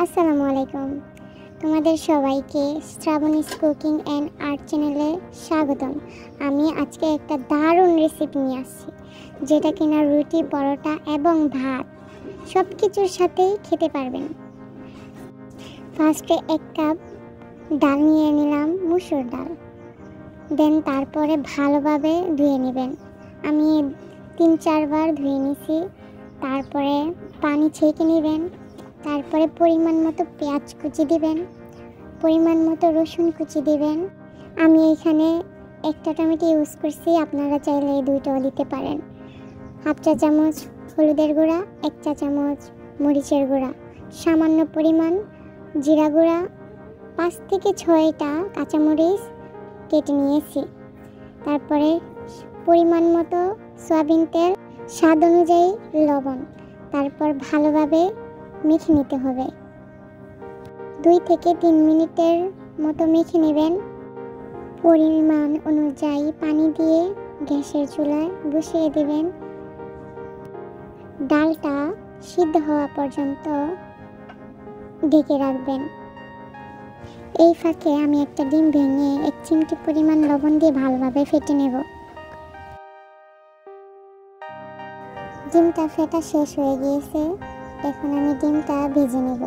আসসালামু আলাইকুম। তোমাদের সবাইকে শ্রাবণীস কুকিং অ্যান্ড আর্ট চ্যানেলে স্বাগতম। আমি আজকে একটা দারুণ রেসিপি নিয়ে আসছি, যেটা কিনা রুটি, পরোটা এবং ভাত সব কিছুর সাথেই খেতে পারবেন। ফার্স্টে 1 কাপ ডাল নিয়ে নিলাম, মুসুর ডাল। দেন তারপরে ভালোভাবে ধুয়ে নেবেন। আমি 3-4 বার ধুয়ে নিছি। তারপরে পানি ছেঁকে নেবেন। তারপরে পরিমাণ মতো পেঁয়াজ কুচি দিবেন, পরিমাণ মতো রসুন কুচি দিবেন। আমি এখানে একটা টমেটো ইউজ করছি, আপনারা চাইলে 2টাও দিতে পারেন। 1/2 চা চামচ হলুদের গুঁড়া, 1 চা চামচ মরিচের গুঁড়া, সামান্য পরিমাণ জিরা গুঁড়া, 5 থেকে 6টা কাঁচামরিচ কেটে নিয়েছি। তারপরে পরিমাণ মতো সয়াবিন তেল, স্বাদ অনুযায়ী লবণ। তারপর ভালোভাবে মেখে নিতে হবে। 2 থেকে 3 মিনিটের মতো মেখে নেবেন। পরিমাণ অনুযায়ী পানি দিয়ে গ্যাসের চুলায় বসিয়ে দেবেন। ডালটা সিদ্ধ হওয়া পর্যন্ত ঢেকে রাখবেন। এই ফাঁকে আমি একটা ডিম ভেঙে 1 চিমটি পরিমাণ লবণ দিয়ে ভালোভাবে ফেটে নেব। ডিমটা ফেটা শেষ হয়ে গিয়েছে। এখন আমি ডিমটা ভেজে নেব।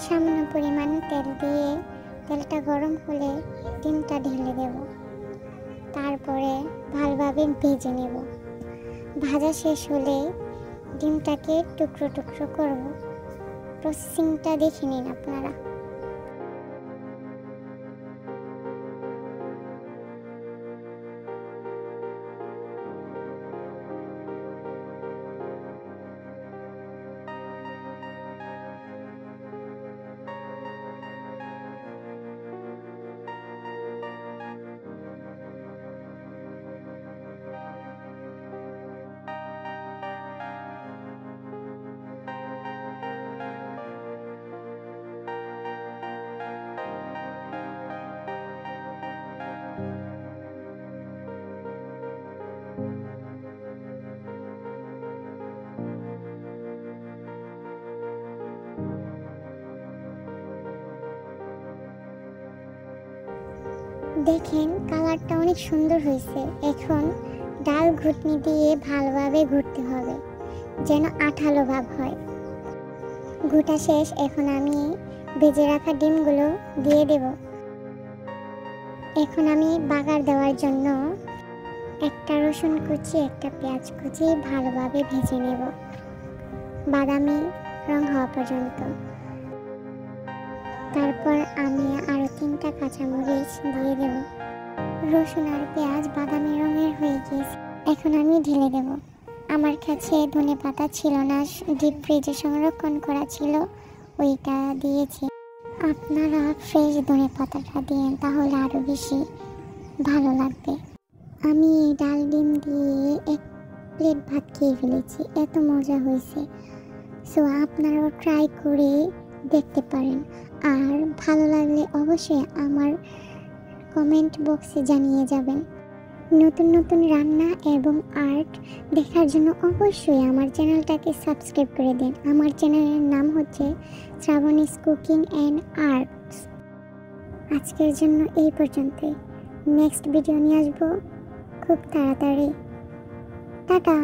সামান্য পরিমাণ তেল দিয়ে তেলটা গরম হলে ডিমটা ঢেলে দেব। তারপরে ভালোভাবে ভেজে নেব। ভাজা শেষ হলে ডিমটাকে টুকরো টুকরো করব। প্রসেসিংটা দেখে নিন আপনারা। দেখেন কালারটা অনেক সুন্দর হয়েছে। এখন ডাল ঘুটনি দিয়ে ভালোভাবে ঘুরতে হবে, যেন আঠালো ভাব হয়। ঘুটা শেষ। এখন আমি ভেজে রাখা ডিমগুলো দিয়ে দেব। এখন আমি বাগার দেওয়ার জন্য একটা রসুন কুচি, একটা পেঁয়াজ কুচি ভালোভাবে ভেজে নেব, বাদামি রং হওয়া পর্যন্ত। তারপর আমি আরও 3টা কাঁচামরিচ দিয়ে দেব। রসুন আর পেঁয়াজ বাদামি রঙের হয়ে গিয়েছে। এখন আমি ঢেলে দেব। আমার কাছে ধনেপাতা ছিল না, ডিপ ফ্রিজে সংরক্ষণ করা ছিল, ওইটা দিয়েছি। আপনারা ফ্রেশ ধনেপাতাটা দিন, তাহলে আরও বেশি ভালো লাগবে। আমি ডাল ডিম দিয়ে 1 প্লেট ভাত খেয়ে ফেলেছি। এত মজা হয়েছে। সো আপনারাও ট্রাই করে দেখতে পারেন। আর ভালো লাগলে অবশ্যই আমার কমেন্ট বক্সে জানিয়ে যাবেন। নতুন নতুন রান্না এবং আর্ট দেখার জন্য অবশ্যই আমার চ্যানেলটাকে সাবস্ক্রাইব করে দিন। আমার চ্যানেলের নাম হচ্ছে শ্রাবণীস কুকিং অ্যান্ড আর্টস। আজকের জন্য এই পর্যন্তই। নেক্সট ভিডিও নিয়ে আসবো খুব তাড়াতাড়ি। টাটা।